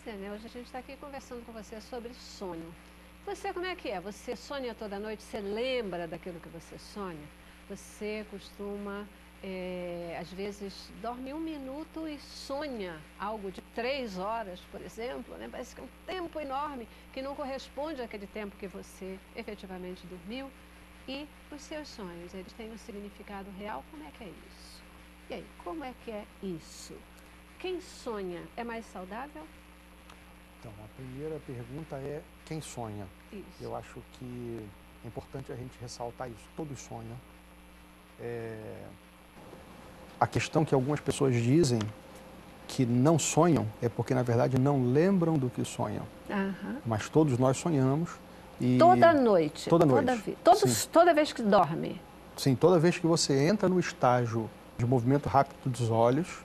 você, né? Hoje a gente está aqui conversando com você sobre sonho. Você, como é que é? Você sonha toda noite? Você lembra daquilo que você sonha? Você costuma, às vezes, dorme 1 minuto e sonha algo de 3 horas, por exemplo, né? Parece que é um tempo enorme que não corresponde àquele tempo que você efetivamente dormiu. E os seus sonhos, eles têm um significado real? Como é que é isso? E aí, como é que é isso? Quem sonha é mais saudável? Então, a primeira pergunta é quem sonha? Isso. Eu acho que é importante a gente ressaltar isso. Todos sonham. A questão que algumas pessoas dizem que não sonham é porque, na verdade, não lembram do que sonham. Aham. Mas todos nós sonhamos. E Toda noite? Toda noite. Toda vez que dorme? Sim, toda vez que você entra no estágio de movimento rápido dos olhos,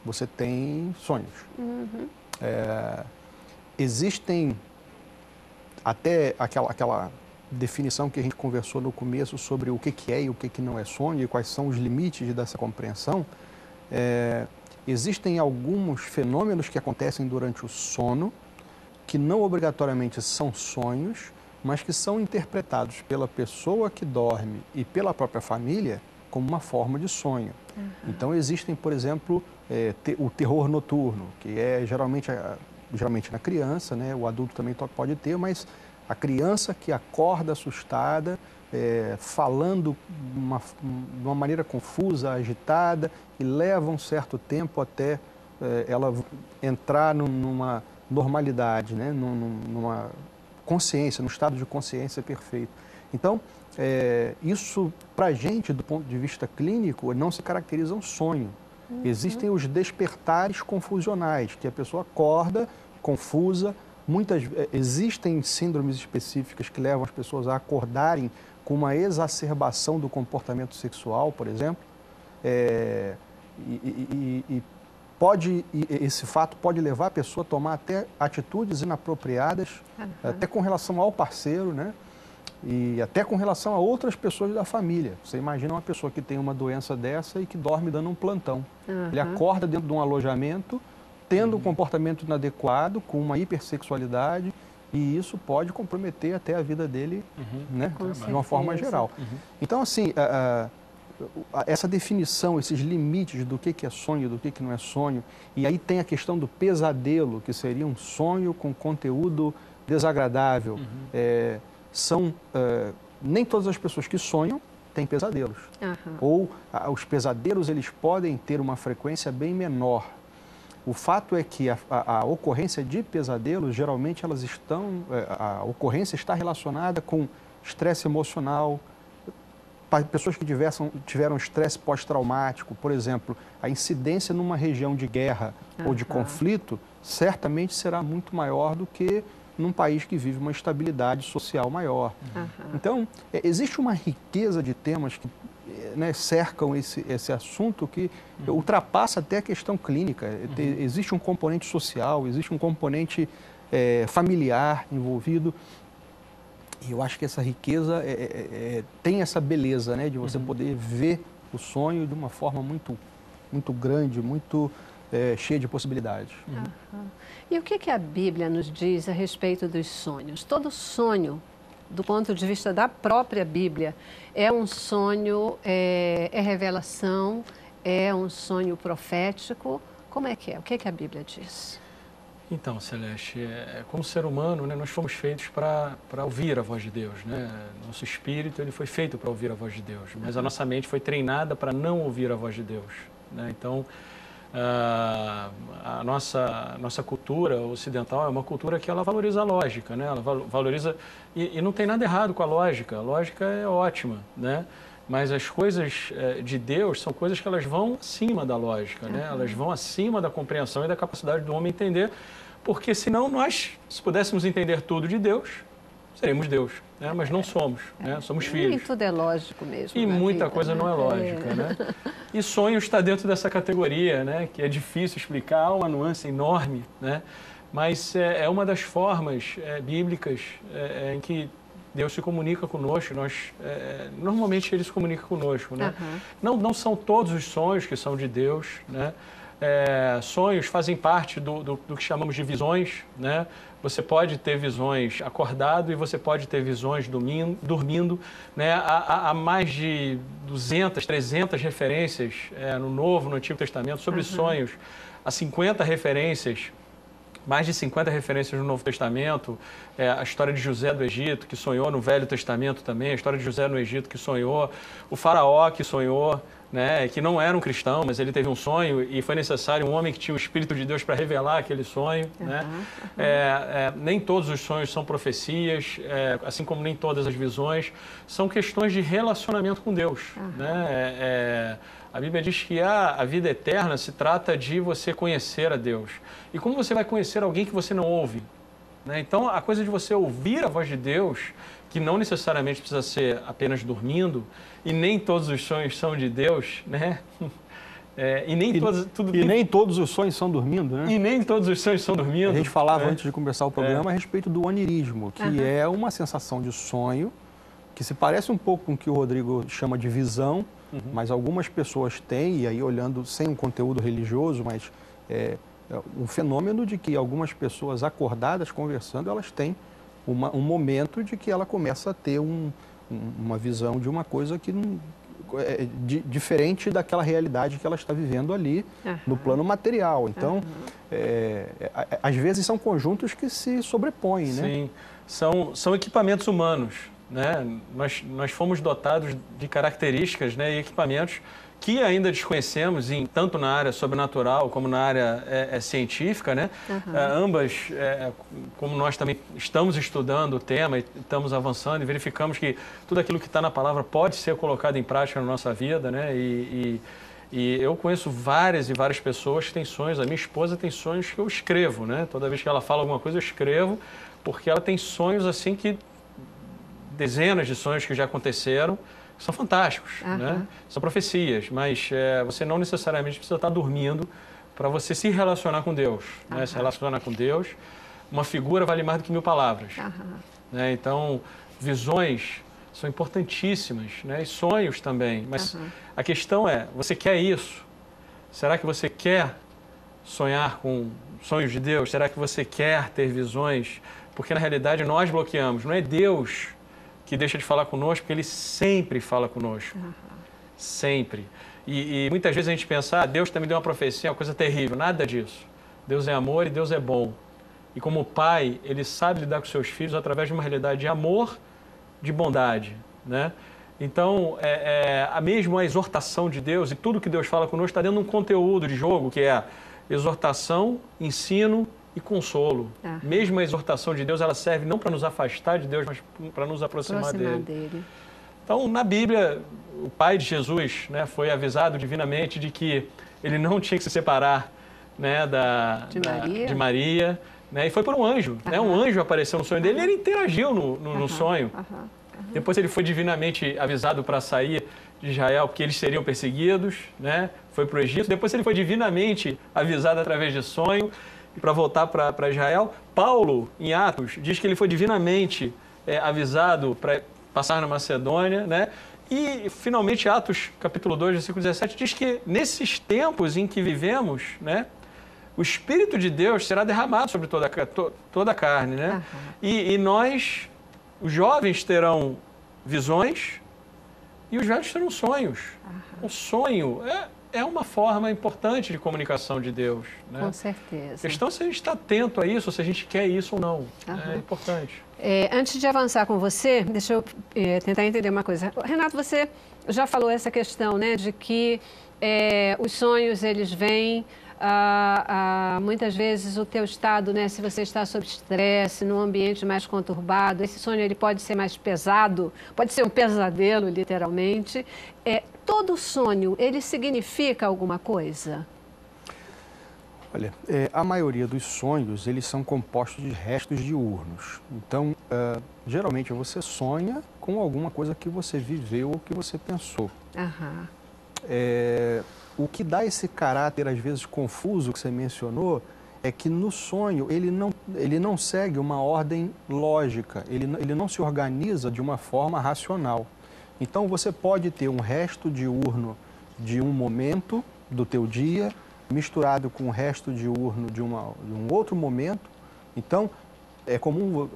você tem sonhos. Uhum. Existem até aquela definição que a gente conversou no começo sobre o que é e o que não é sonho e quais são os limites dessa compreensão. Existem alguns fenômenos que acontecem durante o sono que não obrigatoriamente são sonhos, mas que são interpretados pela pessoa que dorme e pela própria família como uma forma de sonho. Uhum. Então existem, por exemplo, o terror noturno, que é geralmente na criança, né? O adulto também pode ter, mas a criança que acorda assustada, falando de uma maneira confusa, agitada, e leva um certo tempo até ela entrar numa normalidade, né? Numa consciência, num estado de consciência perfeito. Então, isso, para a gente, do ponto de vista clínico, não se caracteriza um sonho. Uhum. Existem os despertares confusionais, que a pessoa acorda confusa. Existem síndromes específicas que levam as pessoas a acordarem com uma exacerbação do comportamento sexual, por exemplo. Esse fato pode levar a pessoa a tomar até atitudes inapropriadas, até com relação ao parceiro, né? E até com relação a outras pessoas da família. Você imagina uma pessoa que tem uma doença dessa e que dorme dando um plantão. Ele acorda dentro de um alojamento, tendo um comportamento inadequado, com uma hipersexualidade, e isso pode comprometer até a vida dele, né? De uma forma geral. Então, assim, essa definição, esses limites do que é sonho, do que não é sonho, e aí tem a questão do pesadelo, que seria um sonho com conteúdo desagradável. Nem todas as pessoas que sonham têm pesadelos. Ou os pesadelos eles podem ter uma frequência bem menor. O fato é que a ocorrência de pesadelos, geralmente a ocorrência está relacionada com estresse emocional, pessoas que tiveram estresse pós-traumático, por exemplo, a incidência numa região de guerra ou de conflito certamente será muito maior do que num país que vive uma estabilidade social maior. Então, existe uma riqueza de temas que cercam esse assunto que ultrapassa até a questão clínica. Existe um componente social, existe um componente familiar envolvido. E eu acho que essa riqueza tem essa beleza, né, de você poder ver o sonho de uma forma muito, muito grande, muito cheia de possibilidades. E o que a Bíblia nos diz a respeito dos sonhos? Todo sonho, do ponto de vista da própria Bíblia, é um sonho, é revelação, é um sonho profético? Como é que é? O que a Bíblia diz? Então, Celeste, como ser humano, né, nós fomos feitos para ouvir a voz de Deus, né? Nosso espírito ele foi feito para ouvir a voz de Deus, mas a nossa mente foi treinada para não ouvir a voz de Deus, né? Então, a nossa cultura ocidental é uma cultura que ela valoriza a lógica, né? Ela valoriza e não tem nada errado com a lógica é ótima, né? Mas as coisas de Deus são coisas que elas vão acima da lógica, né? Elas vão acima da compreensão e da capacidade do homem entender, porque senão nós, se pudéssemos entender tudo de Deus, seremos Deus, né? Mas não somos, né? Somos filhos. E tudo é lógico mesmo. E muita vida, coisa né? não é lógica, né? E sonho está dentro dessa categoria, né? Que é difícil explicar, há uma nuance enorme, né? Mas é uma das formas bíblicas em que Deus se comunica conosco, normalmente Ele se comunica conosco, né? Não são todos os sonhos que são de Deus, né? sonhos fazem parte do que chamamos de visões, né? Você pode ter visões acordado e você pode ter visões dormindo, né? Há mais de 200, 300 referências no Novo, no Antigo Testamento sobre sonhos. Há 50 referências, mais de 50 referências no Novo Testamento. A história de José do Egito, que sonhou no Velho Testamento também, a história de José no Egito, que sonhou, o faraó que sonhou, né, que não era um cristão, mas ele teve um sonho e foi necessário um homem que tinha o Espírito de Deus para revelar aquele sonho. Né? Nem todos os sonhos são profecias, assim como nem todas as visões, são questões de relacionamento com Deus. Né? A Bíblia diz que a vida eterna se trata de você conhecer a Deus. E como você vai conhecer alguém que você não ouve? Né? Então, a coisa de você ouvir a voz de Deus, que não necessariamente precisa ser apenas dormindo, e nem todos os sonhos são de Deus, né? Nem todos os sonhos são dormindo, né? E nem todos os sonhos são dormindo. A gente falava antes de começar o programa a respeito do onirismo, que é uma sensação de sonho, que se parece um pouco com o que o Rodrigo chama de visão, mas algumas pessoas têm, e aí olhando sem um conteúdo religioso, mas um fenômeno de que algumas pessoas acordadas conversando, elas têm um momento de que ela começa a ter uma visão de uma coisa que diferente daquela realidade que ela está vivendo ali no plano material. Então, às vezes são conjuntos que se sobrepõem, né? Sim, são equipamentos humanos, né? Nós fomos dotados de características, né, e equipamentos que ainda desconhecemos, tanto na área sobrenatural como na área científica, né? Ambas, como nós também estamos estudando o tema e estamos avançando e verificamos que tudo aquilo que está na palavra pode ser colocado em prática na nossa vida, né? E eu conheço várias e várias pessoas que têm sonhos. A minha esposa tem sonhos que eu escrevo, né? Toda vez que ela fala alguma coisa eu escrevo, porque ela tem sonhos assim que dezenas de sonhos que já aconteceram. São fantásticos, né? São profecias, mas você não necessariamente precisa estar dormindo para você se relacionar com Deus. Né? Se relacionar com Deus, uma figura vale mais do que 1000 palavras. Né? Então, visões são importantíssimas, né? E sonhos também. Mas a questão é, você quer isso? Será que você quer sonhar com sonhos de Deus? Será que você quer ter visões? Porque, na realidade, nós bloqueamos. Não é Deus que deixa de falar conosco, porque Ele sempre fala conosco. Sempre. E muitas vezes a gente pensa, Deus também deu uma profecia, uma coisa terrível. Nada disso. Deus é amor e Deus é bom. E como Pai, Ele sabe lidar com seus filhos através de uma realidade de amor, de bondade. Né? Então, mesmo a exortação de Deus e tudo que Deus fala conosco está dentro de um conteúdo de jogo, que é exortação, ensino e consolo. Mesmo a exortação de Deus, ela serve não para nos afastar de Deus, mas para nos aproximar dele. Então, na Bíblia, o pai de Jesus, né, foi avisado divinamente de que ele não tinha que se separar, né, de Maria, né, e foi por um anjo. Né, um anjo apareceu no sonho dele e ele interagiu no sonho. Depois ele foi divinamente avisado para sair de Israel, porque eles seriam perseguidos, né, foi para o Egito. Depois ele foi divinamente avisado através de sonho para voltar para Israel. Paulo, em Atos, diz que ele foi divinamente avisado para passar na Macedônia, né? E, finalmente, Atos, capítulo 2, versículo 17, diz que nesses tempos em que vivemos, né, o Espírito de Deus será derramado sobre toda a carne, né? E nós, os jovens, terão visões e os velhos terão sonhos. O sonho é uma forma importante de comunicação de Deus. Né? Com certeza. A questão é se a gente está atento a isso, se a gente quer isso ou não. É importante. Antes de avançar com você, deixa eu tentar entender uma coisa. Renato, você já falou essa questão, né, de que os sonhos, eles vêm, muitas vezes o teu estado, né, se você está sob estresse, num ambiente mais conturbado, esse sonho ele pode ser mais pesado, pode ser um pesadelo, literalmente. Todo sonho, ele significa alguma coisa? Olha, a maioria dos sonhos, eles são compostos de restos diurnos. Então, geralmente você sonha com alguma coisa que você viveu ou que você pensou. O que dá esse caráter, às vezes, confuso que você mencionou, é que no sonho ele não segue uma ordem lógica, ele não se organiza de uma forma racional. Então, você pode ter um resto diurno de um momento do teu dia, misturado com o resto diurno de um outro momento. Então, é comum,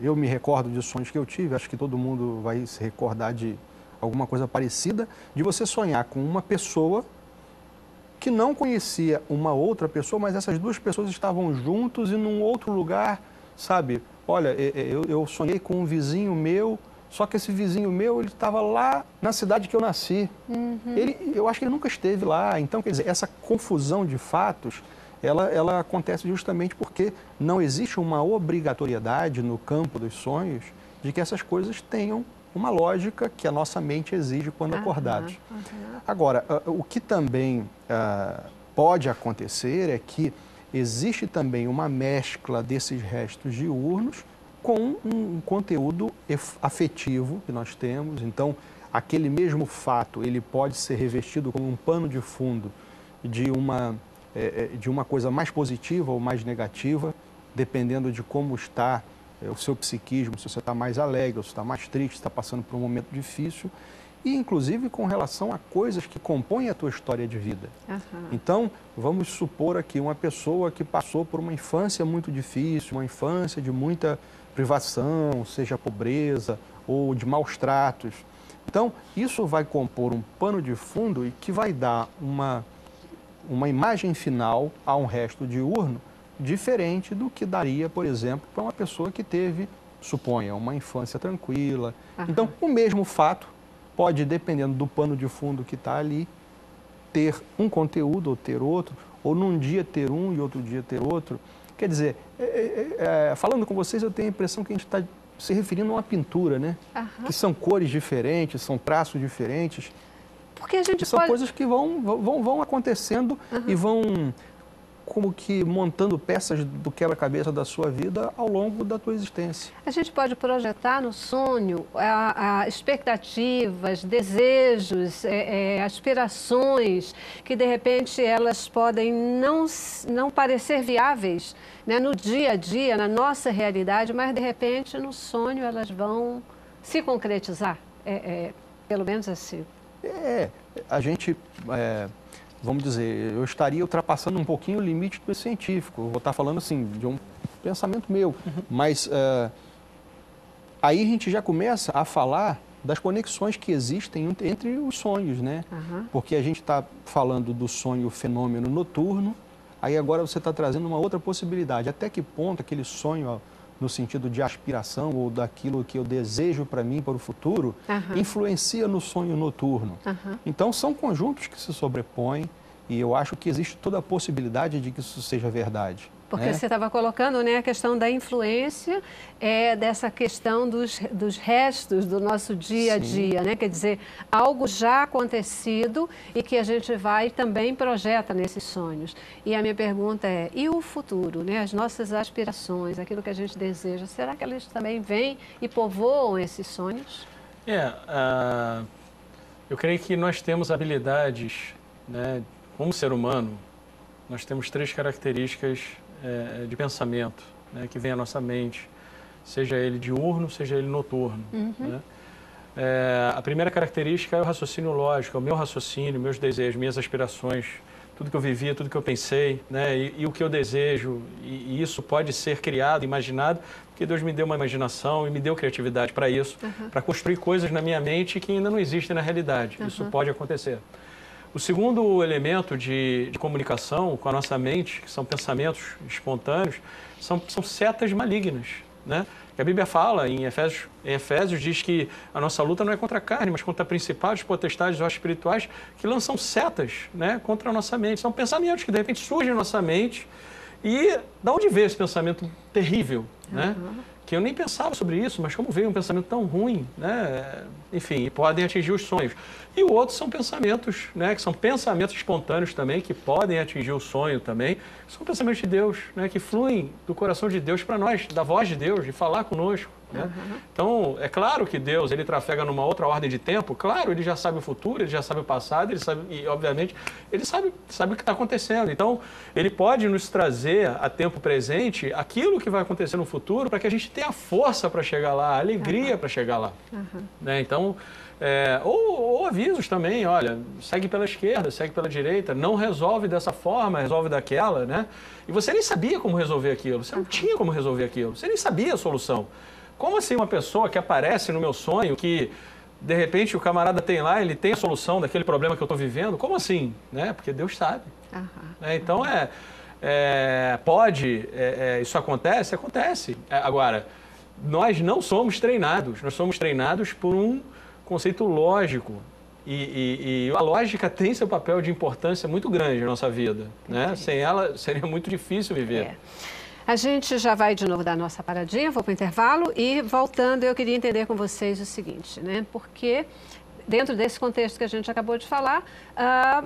eu me recordo de sonhos que eu tive, acho que todo mundo vai se recordar de alguma coisa parecida, de você sonhar com uma pessoa que não conhecia uma outra pessoa, mas essas duas pessoas estavam juntos e num outro lugar, sabe? Olha, eu sonhei com um vizinho meu, só que esse vizinho meu, ele estava lá na cidade que eu nasci. Eu acho que ele nunca esteve lá. Então, quer dizer, essa confusão de fatos, ela acontece justamente porque não existe uma obrigatoriedade no campo dos sonhos de que essas coisas tenham uma lógica que a nossa mente exige quando acordados. Agora, o que também pode acontecer é que existe também uma mescla desses restos diurnos com um conteúdo afetivo que nós temos. Então, aquele mesmo fato, ele pode ser revestido como um pano de fundo de uma coisa mais positiva ou mais negativa, dependendo de como está o seu psiquismo, se você está mais alegre, ou se está mais triste, se está passando por um momento difícil, e inclusive com relação a coisas que compõem a tua história de vida. Então, vamos supor aqui uma pessoa que passou por uma infância muito difícil, uma infância de muita privação, seja pobreza ou de maus tratos. Então, isso vai compor um pano de fundo e que vai dar uma imagem final a um resto diurno diferente do que daria, por exemplo, para uma pessoa que teve, suponha, uma infância tranquila. Então, o mesmo fato pode, dependendo do pano de fundo que está ali, ter um conteúdo ou ter outro, ou num dia ter um e outro dia ter outro. Quer dizer, falando com vocês, eu tenho a impressão que a gente está se referindo a uma pintura, né? Que são cores diferentes, são traços diferentes. Porque a gente são coisas que vão acontecendo e vão como que montando peças do quebra-cabeça da sua vida ao longo da tua existência. A gente pode projetar no sonho expectativas, desejos, aspirações, que de repente elas podem não parecer viáveis, né, no dia a dia, na nossa realidade, mas de repente no sonho elas vão se concretizar, pelo menos assim. A gente... vamos dizer, eu estaria ultrapassando um pouquinho o limite do científico. Eu vou estar falando assim, de um pensamento meu. Mas aí a gente já começa a falar das conexões que existem entre os sonhos, né? Porque a gente está falando do sonho fenômeno noturno, aí agora você está trazendo uma outra possibilidade. Até que ponto aquele sonho, no sentido de aspiração ou daquilo que eu desejo para mim, para o futuro, influencia no sonho noturno. Então, são conjuntos que se sobrepõem e eu acho que existe toda a possibilidade de que isso seja verdade. Porque você estava colocando, né, a questão da influência, dessa questão dos restos do nosso dia a dia, né? Quer dizer, algo já acontecido e que a gente vai também projeta nesses sonhos. E a minha pergunta é, e o futuro, né? As nossas aspirações, aquilo que a gente deseja, será que elas também vêm e povoam esses sonhos? Eu creio que nós temos habilidades, né, como ser humano, nós temos 3 características de pensamento, né, que vem à nossa mente, seja ele diurno, seja ele noturno. Né? A primeira característica é o raciocínio lógico, é o meu raciocínio, meus desejos, minhas aspirações, tudo que eu vivi, tudo que eu pensei, né, e o que eu desejo, e isso pode ser criado, imaginado, porque Deus me deu uma imaginação e me deu criatividade para isso, para construir coisas na minha mente que ainda não existem na realidade. Isso pode acontecer. O segundo elemento de comunicação com a nossa mente, que são pensamentos espontâneos, são setas malignas, né? A Bíblia fala, em Efésios diz que a nossa luta não é contra a carne, mas contra principados, potestades ou espirituais, que lançam setas, né, contra a nossa mente. São pensamentos que de repente surgem na nossa mente e da onde veio esse pensamento terrível, né? Que eu nem pensava sobre isso, mas como veio um pensamento tão ruim, né? Enfim, podem atingir os sonhos. E o outro são pensamentos, né? Que são pensamentos espontâneos também, que podem atingir o sonho também. São pensamentos de Deus, né? Que fluem do coração de Deus para nós, da voz de Deus, de falar conosco, né? Então, é claro que Deus, ele trafega numa outra ordem de tempo, claro, ele já sabe o futuro, ele já sabe o passado, ele sabe, e obviamente, ele sabe o que está acontecendo. Então, ele pode nos trazer a tempo presente aquilo que vai acontecer no futuro para que a gente tenha força para chegar lá, alegria para chegar lá. Né? Então, ou avisos também, olha, segue pela esquerda, segue pela direita, não resolve dessa forma, resolve daquela, né? E você nem sabia como resolver aquilo, você não tinha como resolver aquilo, você nem sabia a solução. Como assim uma pessoa que aparece no meu sonho, que de repente o camarada tem lá, ele tem a solução daquele problema que eu estou vivendo? Como assim? Né? Porque Deus sabe. Então, isso acontece? Acontece. Agora, nós não somos treinados, nós somos treinados por um conceito lógico. E a lógica tem seu papel de importância muito grande na nossa vida, né? Sem ela, seria muito difícil viver. A gente já vai de novo dar nossa paradinha, vou para o intervalo e voltando eu queria entender com vocês o seguinte, né? Porque dentro desse contexto que a gente acabou de falar,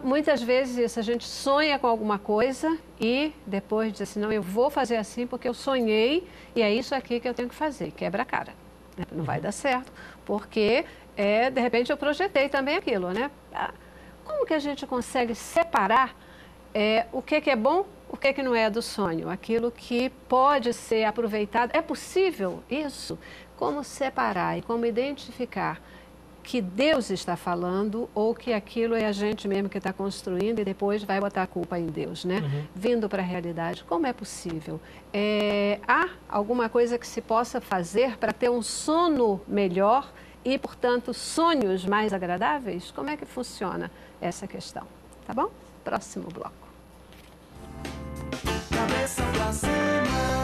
muitas vezes a gente sonha com alguma coisa e depois diz assim, não, eu vou fazer assim porque eu sonhei e é isso aqui que eu tenho que fazer, quebra a cara. Não vai dar certo, porque de repente eu projetei também aquilo, né? Como que a gente consegue separar o que é bom, o que não é do sonho? Aquilo que pode ser aproveitado. É possível isso? Como separar e como identificar que Deus está falando ou que aquilo é a gente mesmo que está construindo e depois vai botar a culpa em Deus, né? Vindo para a realidade. Como é possível? Há alguma coisa que se possa fazer para ter um sono melhor e, portanto, sonhos mais agradáveis? Como é que funciona essa questão? Tá bom? Próximo bloco. Cabeça pra cima.